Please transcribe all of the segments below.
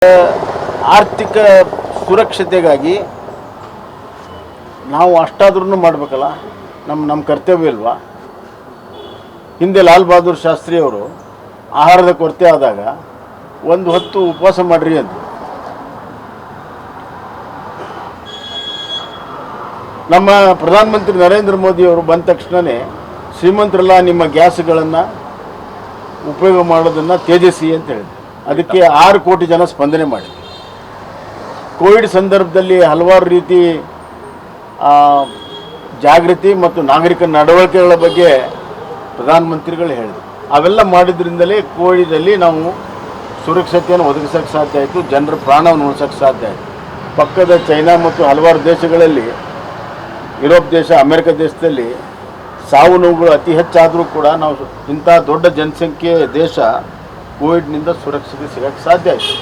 ಆರ್ಥಿಕ ಸುರಕ್ಷತೆಗಾಗಿ ನಾವು ಅಷ್ಟಾದ್ರೂ ಮಾಡಬೇಕಲ್ಲ. ನಮ್ಮ ಕರ್ತವ್ಯ ಇಲ್ವಾ? ಹಿಂದೆ ಲಾಲ್ ಬಹದ್ದೂರ್ ಶಾಸ್ತ್ರಿ ಅವರು ಆಹಾರದ ಕೊರತೆ ಆದಾಗ ಒಂದು ಹೊತ್ತು ಉಪವಾಸ ಮಾಡ್ರಿ ಅಂತ. ನಮ್ಮ ಪ್ರಧಾನಮಂತ್ರಿ ನರೇಂದ್ರ ಮೋದಿ ಅವರು ಬಂದ ತಕ್ಷಣವೇ ಶ್ರೀಮಂತರೆಲ್ಲ ನಿಮ್ಮ ಗ್ಯಾಸ್ಗಳನ್ನು ಉಪಯೋಗ ಮಾಡೋದನ್ನು ತ್ಯಜಿಸಿ ಅಂತ ಹೇಳಿದ್ರು. ಅದಕ್ಕೆ 6 ಕೋಟಿ ಜನ ಸ್ಪಂದನೆ ಮಾಡಿದ್ರು. ಕೋವಿಡ್ ಸಂದರ್ಭದಲ್ಲಿ ಹಲವಾರು ರೀತಿ ಜಾಗೃತಿ ಮತ್ತು ನಾಗರಿಕ ನಡವಳಿಕೆಗಳ ಬಗ್ಗೆ ಪ್ರಧಾನಮಂತ್ರಿಗಳು ಹೇಳಿದರು. ಅವೆಲ್ಲ ಮಾಡಿದ್ರಿಂದಲೇ ಕೋವಿಡಲ್ಲಿ ನಾವು ಸುರಕ್ಷತೆಯನ್ನು ಒದಗಿಸೋಕ್ಕೆ ಸಾಧ್ಯ ಆಯಿತು, ಜನರ ಪ್ರಾಣವನ್ನು ಉಳಿಸೋಕ್ಕೆ ಸಾಧ್ಯ ಆಯಿತು. ಪಕ್ಕದ ಚೈನಾ ಮತ್ತು ಹಲವಾರು ದೇಶಗಳಲ್ಲಿ, ಯುರೋಪ್ ದೇಶ, ಅಮೆರಿಕ ದೇಶದಲ್ಲಿ ಸಾವು ನೋವುಗಳು ಅತಿ ಹೆಚ್ಚಾದರೂ ಕೂಡ ನಾವು ಇಂಥ ದೊಡ್ಡ ಜನಸಂಖ್ಯೆ ದೇಶ ಕೋವಿಡ್ನಿಂದ ಸುರಕ್ಷತೆ ಸಿಗೋಕ್ಕೆ ಸಾಧ್ಯ ಆಯಿತು.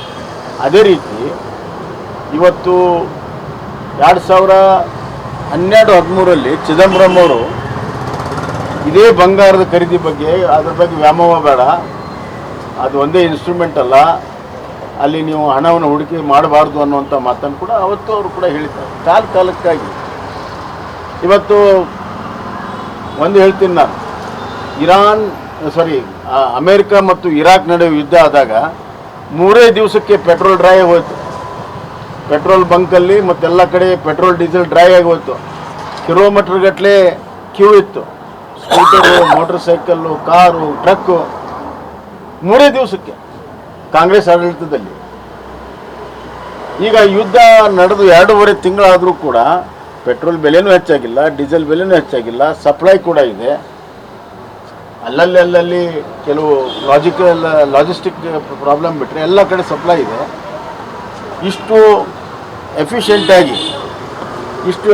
ಅದೇ ರೀತಿ ಇವತ್ತು 2012-13 ಚಿದಂಬರಂ ಅವರು ಇದೇ ಬಂಗಾರದ ಖರೀದಿ ಬಗ್ಗೆ, ಅದ್ರ ಬಗ್ಗೆ ವ್ಯಾಮೋಹ ಬೇಡ, ಅದು ಒಂದೇ ಇನ್ಸ್ಟ್ರೂಮೆಂಟ್ ಅಲ್ಲ, ಅಲ್ಲಿ ನೀವು ಹಣವನ್ನು ಹೂಡಿಕೆ ಮಾಡಬಾರ್ದು ಅನ್ನುವಂಥ ಮಾತನ್ನು ಕೂಡ ಅವತ್ತು ಅವರು ಕೂಡ ಹೇಳಿದ್ದಾರೆ. ಕಾಲಕ್ಕಾಗಿ ಇವತ್ತು ಒಂದು ಹೇಳ್ತೀನಿ ನಾನು, ಅಮೇರಿಕ ಮತ್ತು ಇರಾಕ್ ನಡುವೆ ಯುದ್ಧ ಆದಾಗ 3 ದಿವಸಕ್ಕೆ ಪೆಟ್ರೋಲ್ ಡ್ರೈ ಹೋಯಿತು. ಪೆಟ್ರೋಲ್ ಬಂಕಲ್ಲಿ ಮತ್ತೆಲ್ಲ ಕಡೆ ಪೆಟ್ರೋಲ್ ಡೀಸೆಲ್ ಡ್ರೈ ಆಗಿ ಹೋಯಿತು. ಕಿಲೋಮೀಟರ್ ಗಟ್ಟಲೆ ಕ್ಯೂ ಇತ್ತು. Scooter, motor cycle, car, truck 3 ದಿವಸಕ್ಕೆ ಕಾಂಗ್ರೆಸ್ ಆಡಳಿತದಲ್ಲಿ. ಈಗ ಯುದ್ಧ ನಡೆದು 2.5 ತಿಂಗಳಾದರೂ ಕೂಡ ಪೆಟ್ರೋಲ್ ಬೆಲೆನೂ ಹೆಚ್ಚಾಗಿಲ್ಲ, ಡೀಸೆಲ್ ಬೆಲೆನೂ ಹೆಚ್ಚಾಗಿಲ್ಲ, ಸಪ್ಲೈ ಕೂಡ ಇದೆ. ಅಲ್ಲಲ್ಲಿ ಕೆಲವು ಲಾಜಿಸ್ಟಿಕ್ ಪ್ರಾಬ್ಲಮ್ ಬಿಟ್ಟರೆ ಎಲ್ಲ ಕಡೆ ಸಪ್ಲೈ ಇದೆ. ಇಷ್ಟು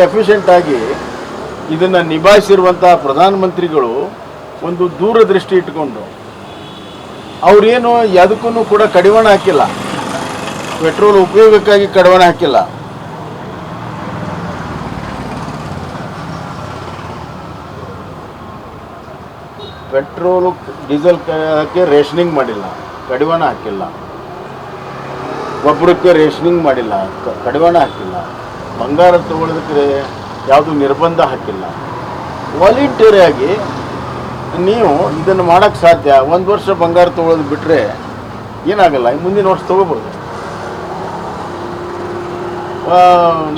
ಎಫಿಷಿಯೆಂಟಾಗಿ ಇದನ್ನು ನಿಭಾಯಿಸಿರುವಂಥ ಪ್ರಧಾನಮಂತ್ರಿಗಳು ಒಂದು ದೂರದೃಷ್ಟಿ ಇಟ್ಕೊಂಡು ಅವರೇನು ಯಾವುದಕ್ಕೂ ಕೂಡ ಕಡಿವಾಣ ಹಾಕಿಲ್ಲ. ಪೆಟ್ರೋಲ್ ಉಪಯೋಗಕ್ಕಾಗಿ ಕಡಿವಾಣ ಹಾಕಿಲ್ಲ. ಪೆಟ್ರೋಲು ಡೀಸೆಲ್ ರೇಷನಿಂಗ್ ಮಾಡಿಲ್ಲ, ಕಡಿವಾಣ ಹಾಕಿಲ್ಲ. ಗೊಬ್ಬರಕ್ಕೆ ರೇಷನಿಂಗ್ ಮಾಡಿಲ್ಲ, ಕಡಿವಾಣ ಹಾಕಿಲ್ಲ. ಬಂಗಾರ ತಗೊಳ್ಳೋದಕ್ಕೆ ಯಾವುದು ನಿರ್ಬಂಧ ಹಾಕಿಲ್ಲ. ವಾಲಂಟಿಯರಾಗಿ ನೀವು ಇದನ್ನು ಮಾಡೋಕ್ಕೆ ಸಾಧ್ಯ. 1 ವರ್ಷ ಬಂಗಾರ ತೊಗೊಳ್ಳೋದು ಬಿಟ್ಟರೆ ಏನಾಗಲ್ಲ, ಮುಂದಿನ ವರ್ಷ ತೊಗೋಬೋದು.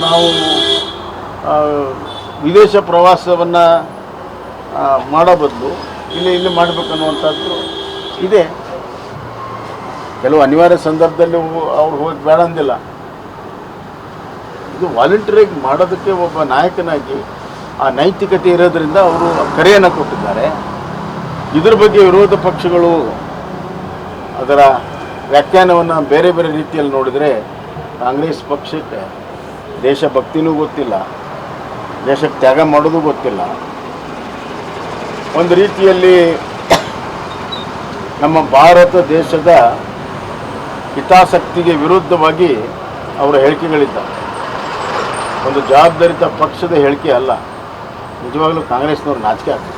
ನಾವು ವಿದೇಶ ಪ್ರವಾಸವನ್ನು ಮಾಡೋ ಬದಲು ಇಲ್ಲಿ ಮಾಡಬೇಕನ್ನುವಂಥದ್ದು ಇದೆ. ಕೆಲವು ಅನಿವಾರ್ಯ ಸಂದರ್ಭದಲ್ಲಿ ಅವ್ರು ಹೋಗಿ ಬೇಡ ಅಂದಿಲ್ಲ. ಇದು ವಾಲಂಟಿಯರಾಗಿ ಮಾಡೋದಕ್ಕೆ ಒಬ್ಬ ನಾಯಕನಾಗಿ ಆ ನೈತಿಕತೆ ಇರೋದರಿಂದ ಅವರು ಕರೆಯನ್ನು ಕೊಟ್ಟಿದ್ದಾರೆ. ಇದ್ರ ಬಗ್ಗೆ ವಿರೋಧ ಪಕ್ಷಗಳು ಅದರ ವ್ಯಾಖ್ಯಾನವನ್ನು ಬೇರೆ ಬೇರೆ ರೀತಿಯಲ್ಲಿ ನೋಡಿದರೆ ಕಾಂಗ್ರೆಸ್ ಪಕ್ಷಕ್ಕೆ ದೇಶಭಕ್ತಿನೂ ಗೊತ್ತಿಲ್ಲ, ದೇಶಕ್ಕೆ ತ್ಯಾಗ ಮಾಡೋದು ಗೊತ್ತಿಲ್ಲ. ಒಂದು ರೀತಿಯಲ್ಲಿ ನಮ್ಮ ಭಾರತ ದೇಶದ ಹಿತಾಸಕ್ತಿಗೆ ವಿರುದ್ಧವಾಗಿ ಅವರ ಹೇಳಿಕೆಗಳಿದ್ದಾವೆ. ಒಂದು ಜವಾಬ್ದಾರಿತ ಪಕ್ಷದ ಹೇಳಿಕೆ ಅಲ್ಲ. ನಿಜವಾಗಲೂ ಕಾಂಗ್ರೆಸ್ನವ್ರು ನಾಚಿಕೆ ಆಗ್ತದೆ.